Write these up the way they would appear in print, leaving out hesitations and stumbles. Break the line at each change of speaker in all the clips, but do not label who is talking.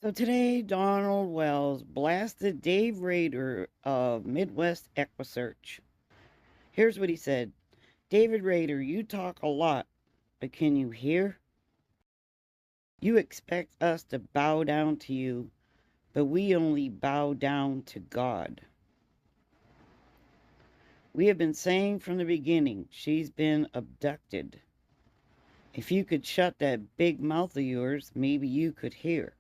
So today, Donald Wells blasted Dave Rader of Midwest Equusearch. Here's what he said. David Rader, you talk a lot, but can you hear? You expect us to bow down to you, but we only bow down to God. We have been saying from the beginning, she's been abducted. If you could shut that big mouth of yours, maybe you could hear.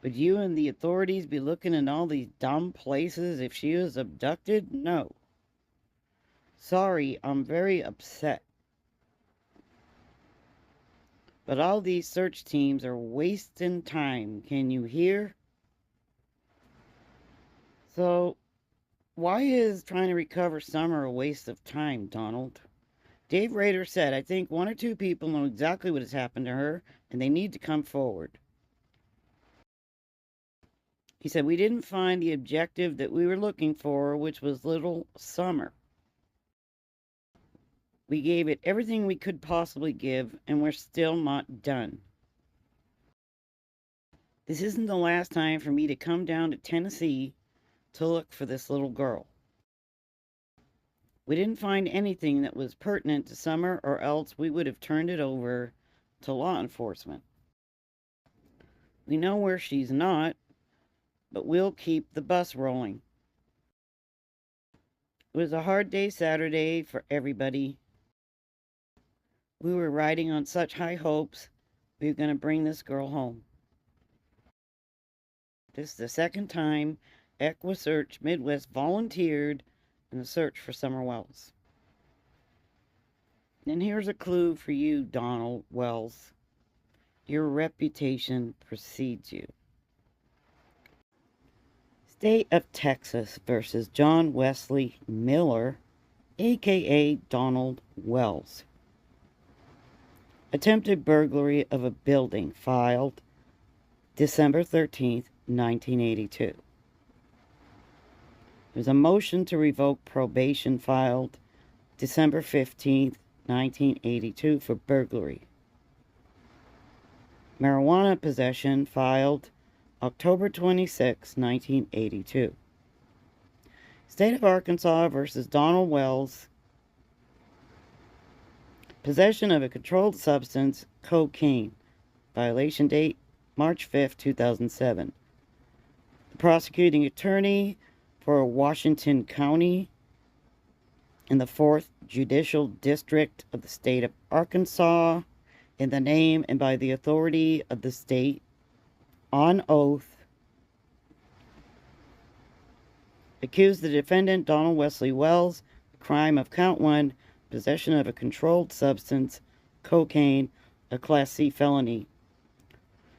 Would you and the authorities be looking in all these dumb places if she was abducted? No. Sorry, I'm very upset. But all these search teams are wasting time. Can you hear? So, why is trying to recover Summer a waste of time, Donald? Dave Rader said, I think one or two people know exactly what has happened to her, and they need to come forward. He said, we didn't find the objective that we were looking for, which was little Summer. We gave it everything we could possibly give, and we're still not done. This isn't the last time for me to come down to Tennessee to look for this little girl. We didn't find anything that was pertinent to Summer, or else we would have turned it over to law enforcement. We know where she's not, but we'll keep the bus rolling. It was a hard day Saturday for everybody. We were riding on such high hopes we were going to bring this girl home. This is the second time EquuSearch Midwest volunteered in the search for Summer Wells. And here's a clue for you, Donald Wells. Your reputation precedes you. State of Texas versus John Wesley Miller, a.k.a. Donald Wells. Attempted burglary of a building filed December 13th, 1982. There's a motion to revoke probation filed December 15th, 1982 for burglary. Marijuana possession filed October 26, 1982. State of Arkansas versus Donald Wells. Possession of a controlled substance, cocaine. Violation date March 5, 2007. The prosecuting attorney for Washington County in the 4th Judicial District of the state of Arkansas, in the name and by the authority of the state, on oath, accused the defendant, Donald Wesley Wells, the crime of count 1, possession of a controlled substance, cocaine, a Class C felony.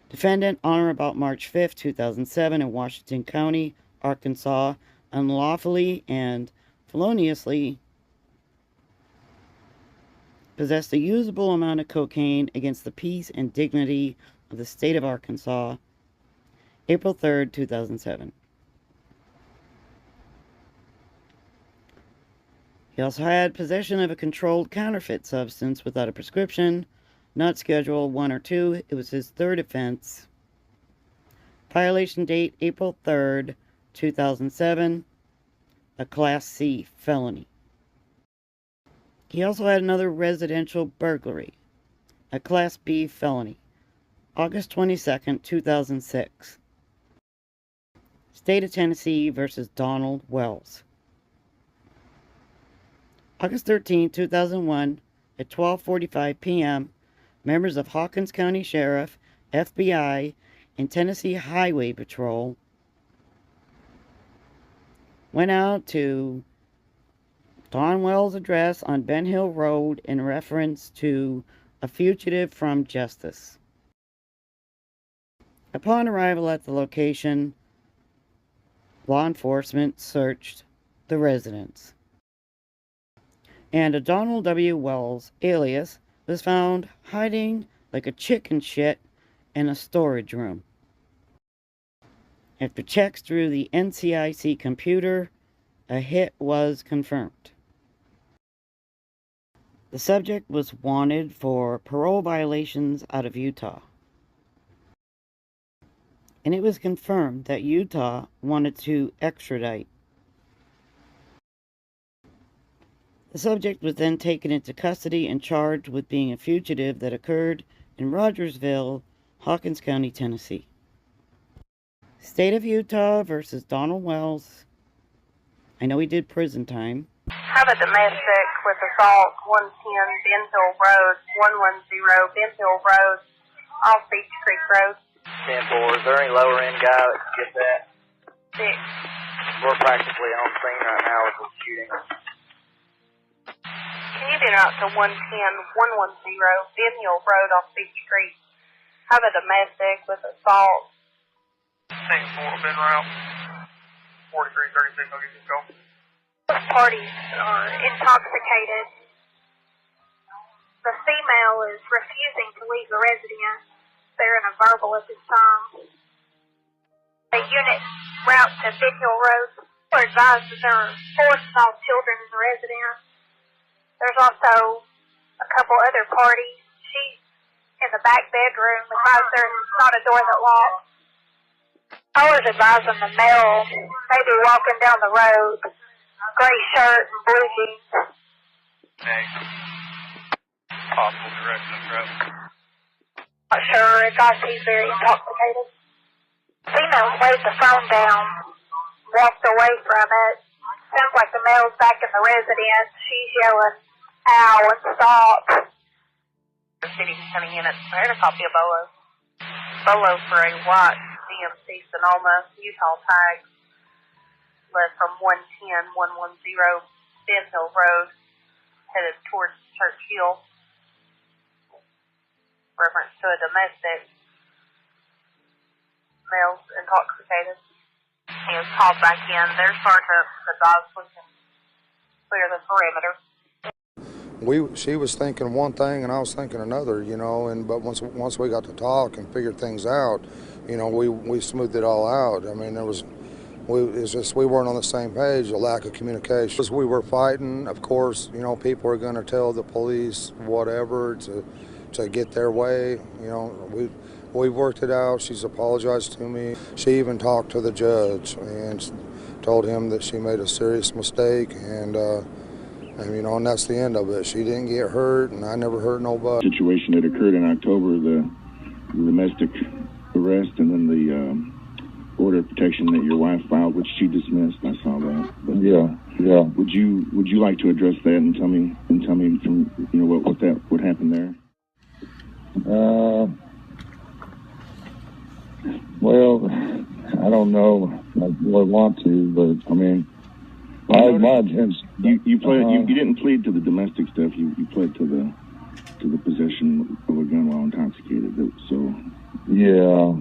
Defendant, on or about March 5, 2007, in Washington County, Arkansas, unlawfully and feloniously possessed a usable amount of cocaine against the peace and dignity of the state of Arkansas, April 3, 2007. He also had possession of a controlled counterfeit substance without a prescription, not Schedule 1 or 2. It was his third offense. Violation date April 3rd, 2007, a Class C felony. He also had another residential burglary, a Class B felony, August 22nd, 2006. State of Tennessee versus Donald Wells. August 13, 2001, at 12:45 p.m., members of Hawkins County Sheriff, FBI, and Tennessee Highway Patrol went out to Don Wells' address on Ben Hill Road in reference to a fugitive from justice. Upon arrival at the location, law enforcement searched the residence, and a Donald W. Wells alias was found hiding like a chicken shit in a storage room. After checks through the NCIC computer, a hit was confirmed. The subject was wanted for parole violations out of Utah. and it was confirmed that Utah wanted to extradite. The subject was then taken into custody and charged with being a fugitive that occurred in Rogersville, Hawkins County, Tennessee. State of Utah versus Donald Wells. I know he did prison time.
Have a domestic with assault, 110 Ben Hill Road, 110 Ben Hill Road, off Beach Creek Road.
10-4, is there any lower end guy that can get that?
6.
We're practically on scene right now with the shooting.
Can you get out to 110 Ben Hill Road off Beach Creek? Have a domestic with assault.
10-4, been route. 4336, I'll get you go.
Both parties are intoxicated. The female is refusing to leave the residence. They're in a verbal at this time. The unit route to Ben Hill Road were advised that there are 4 small children in the residence. There's also a couple other parties. She's in the back bedroom. Advised there's not a door that locks. I was advising the male may be walking down the road, gray shirt and blue jeans.
Possible direction of traffic.
Not sure. Advised he's very intoxicated. Female laid the phone down, walked away from it. Sounds like the male's back in the residence. She's yelling, "Ow," and stop. The city's coming in at a copy of Bolo. Bolo for a white DMC Sonoma, Utah tag. Led from 110 Ben Hill Road, headed towards Church Hill. Reference to a domestic. Male's intoxicated. He was called back in. Their sergeant advised we can clear the perimeter.
She was thinking one thing and I was thinking another, you know, but once we got to talk and figured things out, you know, we smoothed it all out. I mean, it's just we weren't on the same page, a lack of communication. As we were fighting, of course, you know, people are going to tell the police whatever to get their way. You know, we worked it out. She's apologized to me. She even talked to the judge and told him that she made a serious mistake, and you know, and that's the end of it. She didn't get hurt, and I never hurt nobody.
Situation that occurred in October, the domestic arrest, and then the order of protection that your wife filed, which she dismissed. I saw that. But,
yeah.
Would you like to address that and tell me from, you know, what happened there?
Well, I don't know. I really want to, but I mean, my intention.
You didn't plead to the domestic stuff. You pled to the possession of a gun while intoxicated. So
yeah.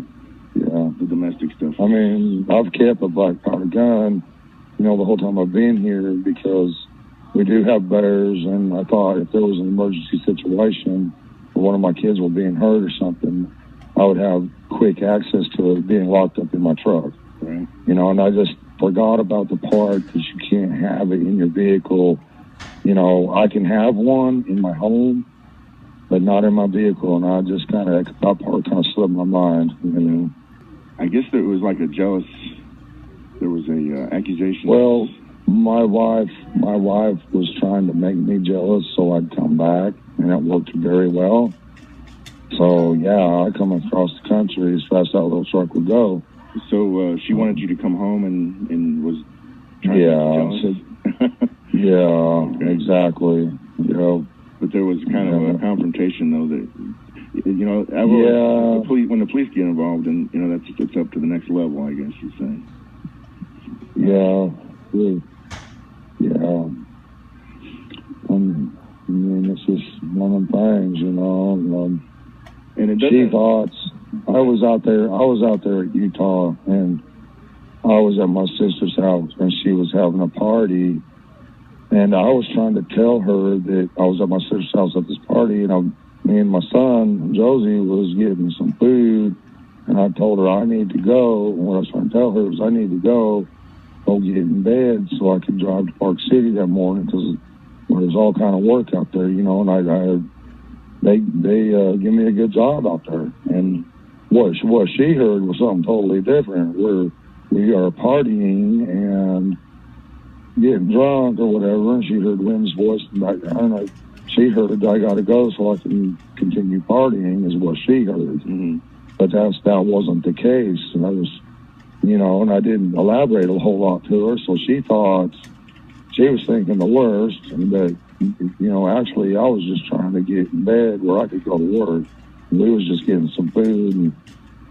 The domestic stuff.
I mean, I've kept a black powder gun, you know, the whole time I've been here because we do have bears, and I thought if there was an emergency situation or one of my kids were being hurt or something, I would have quick access to it being locked up in my truck.
Right.
You know, and I just forgot about the part that you can't have it in your vehicle. You know, I can have one in my home, but not in my vehicle, and I just that part kind of slipped my mind, you know.
I guess there was like there was a accusation.
Well, my wife was trying to make me jealous so I'd come back, and it worked very well. So, yeah, I come across the country as fast as that little truck would go.
So she wanted you to come home and was trying to make you jealous?
Yeah,
okay.
Exactly. You know,
but there was kind of a confrontation, though, that, you know, when the police get involved, and, you know, it's up to the next level, I guess you'd say.
Yeah. I mean, it's just one of them things, you know.
And
she thought I was out there at Utah, and I was at my sister's house, and she was having a party, and I was trying to tell her that I was at my sister's house at this party, and me and my son, Josie, was getting some food, and I told her I need to go, and what I was trying to tell her was I need to go get in bed so I could drive to Park City that morning, because there was all kind of work out there, you know, and they give me a good job out there, and, what she heard was something totally different, where we are partying and getting drunk or whatever, and she heard Lynn's voice in the background. She heard, I got to go so I can continue partying, is what she heard.
Mm-hmm.
But that wasn't the case. And I was, and I didn't elaborate a whole lot to her, so she thought, she was thinking the worst, and that, actually I was just trying to get in bed where I could go to work. And we was just getting some food and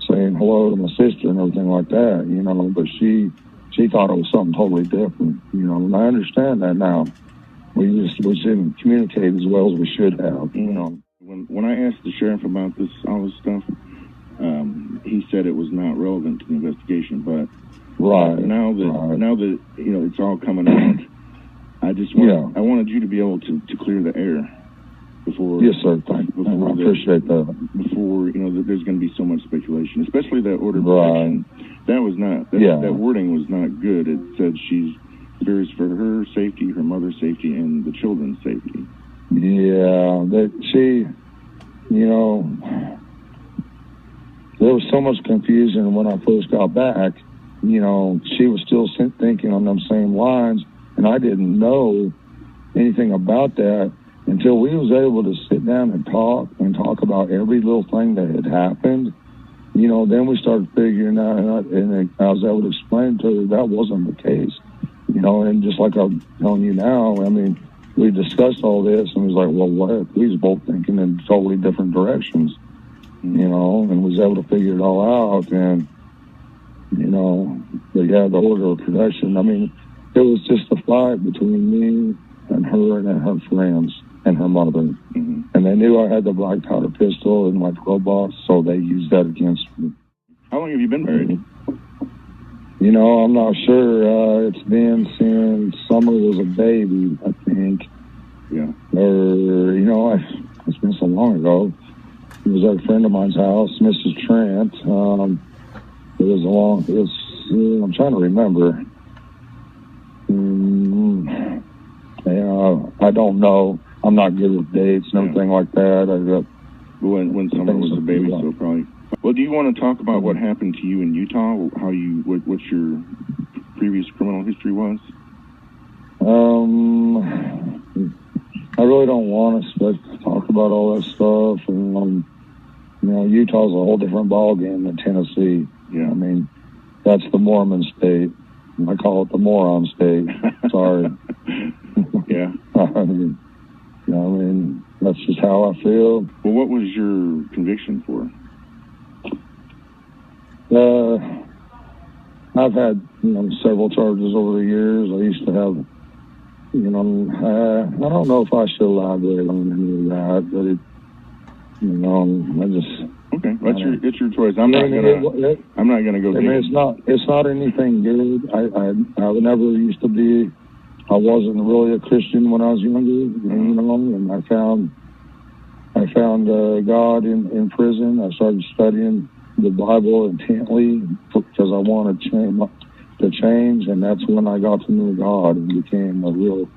saying hello to my sister and everything like that, but she thought it was something totally different, and I understand that now. We didn't communicate as well as we should have,
When I asked the sheriff about all this stuff, he said it was not relevant to the investigation, but now that it's all coming out, I wanted you to be able to clear the air before.
Yes, sir. Thank you. I appreciate that.
Before there's going to be so much speculation, especially that order of protection. That was not. That wording was not good. It said she fears for her safety, her mother's safety, and the children's safety.
Yeah, there was so much confusion when I first got back. She was still thinking on them same lines, and I didn't know anything about that until we was able to sit down and talk about every little thing that had happened. Then we started figuring out, and I was able to explain to her that wasn't the case. And just like I'm telling you now, I mean, we discussed all this, and it was like, well, what? We was both thinking in totally different directions, and was able to figure it all out. And, but yeah, the order of protection, I mean, it was just a fight between me and her friends and her mother.
Mm-hmm.
And they knew I had the black powder pistol in my glove box, so they used that against me.
How long have you been married?
I'm not sure. It's been since Summer was a baby, I think.
Yeah.
Or, it's been so long ago. It was at a friend of mine's house, Mrs. Trent. I'm trying to remember. I don't know. I'm not good with dates and everything like that.
When Summer was a baby, so probably. Well, do you want to talk about what happened to you in Utah? What your previous criminal history was?
I really don't want to talk about all that stuff. And, Utah's a whole different ballgame than Tennessee.
Yeah.
I mean, that's the Mormon state. I call it the moron state. Sorry.
Yeah.
I mean, that's just how I feel.
Well, what was your conviction for?
I've had, several charges over the years. I used to have, I don't know if I should elaborate on any of that, but I just.
Okay, it's your choice. I'm not gonna go.
I mean, it's not anything good. I never used to be. I wasn't really a Christian when I was younger, and I found God in prison. I started studying the Bible intently because I wanted to change, and that's when I got to know God and became a real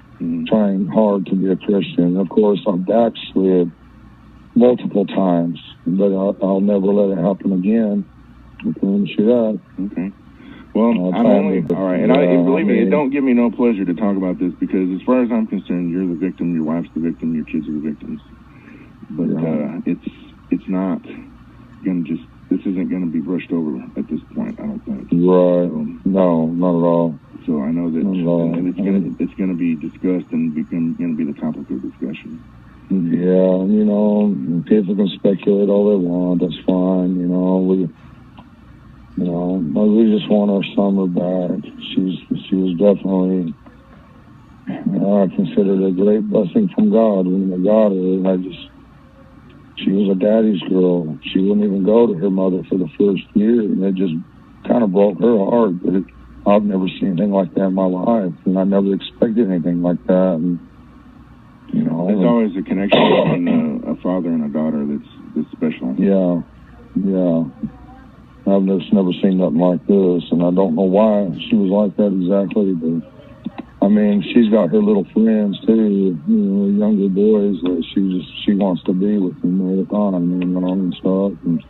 trying hard to be a Christian. Of course, I backslid multiple times, but I'll never let it happen again. I promise you that.
Okay. Well, I'm only all right, and believe me, it don't give me no pleasure to talk about this because, as far as I'm concerned, you're the victim, your wife's the victim, your kids are the victims. But it's not gonna just. This isn't going to be brushed over at this point, I don't think.
Right. No, not at all.
So I know that and it's going to be discussed and going to be the topic of discussion.
Yeah, people can speculate all they want. That's fine. We just want our Summer back. She was definitely, I considered a great blessing from God when I got her. She was a daddy's girl. She wouldn't even go to her mother for the first year, and it just kind of broke her heart. But I've never seen anything like that in my life, and I never expected anything like that. And
there's always a connection between a father and a daughter that's special.
Yeah. I've just never seen nothing like this, and I don't know why she was like that exactly, but. I mean, she's got her little friends too, younger boys that she wants to be with them all the time, and stuff. And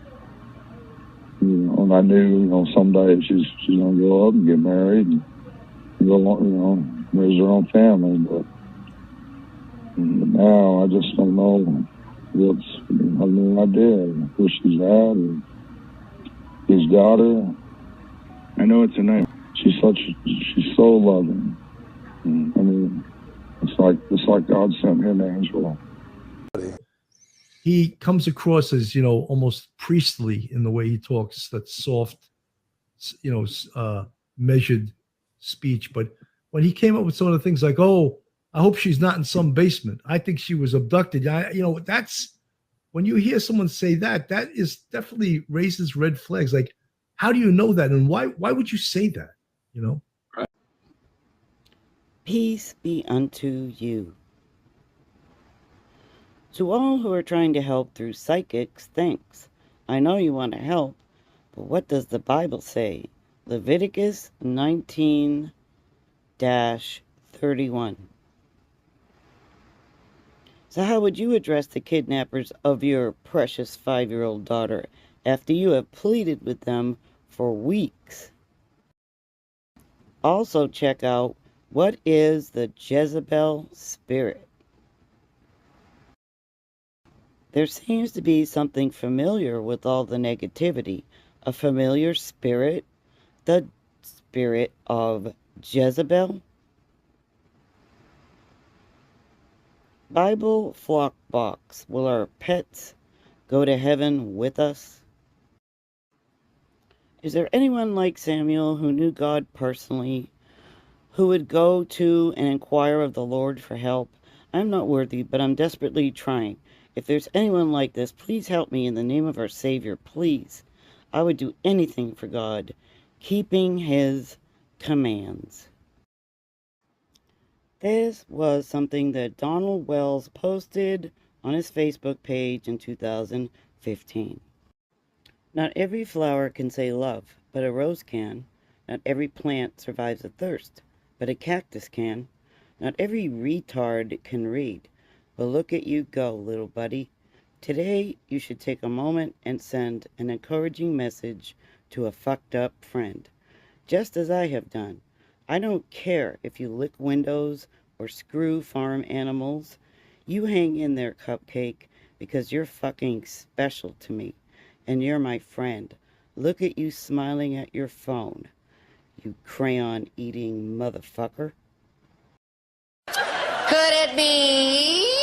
And I knew, someday she's going to grow up and get married and go, raise her own family. But now I just don't know I have no idea where she's at or who's got her.
I know it's a nightmare.
She's so loving. I mean, it's like God sent me an angel.
He comes across as, almost priestly in the way he talks, that soft, measured speech. But when he came up with some of the things like, oh, I hope she's not in some basement, I think she was abducted. That's when you hear someone say that is definitely raises red flags. Like, how do you know that? And why would you say that?
Peace be unto you. To all who are trying to help through psychics, thanks. I know you want to help, but what does the Bible say? Leviticus 19-31. So how would you address the kidnappers of your precious 5-year-old daughter after you have pleaded with them for weeks? Also check out, what is the Jezebel spirit? There seems to be something familiar with all the negativity. A familiar spirit, the spirit of Jezebel. Bible flock box. Will our pets go to heaven with us? Is there anyone like Samuel who knew God personally, who would go to and inquire of the Lord for help? I'm not worthy, but I'm desperately trying. If there's anyone like this, please help me in the name of our Savior, please. I would do anything for God, keeping His commands. This was something that Donald Wells posted on his Facebook page in 2015. Not every flower can say love, but a rose can. Not every plant survives a thirst, but a cactus can. Not every retard can read, but look at you go, little buddy. Today, you should take a moment and send an encouraging message to a fucked up friend, just as I have done. I don't care if you lick windows or screw farm animals. You hang in there, cupcake, because you're fucking special to me, and you're my friend. Look at you smiling at your phone, you crayon-eating motherfucker.
Could it be?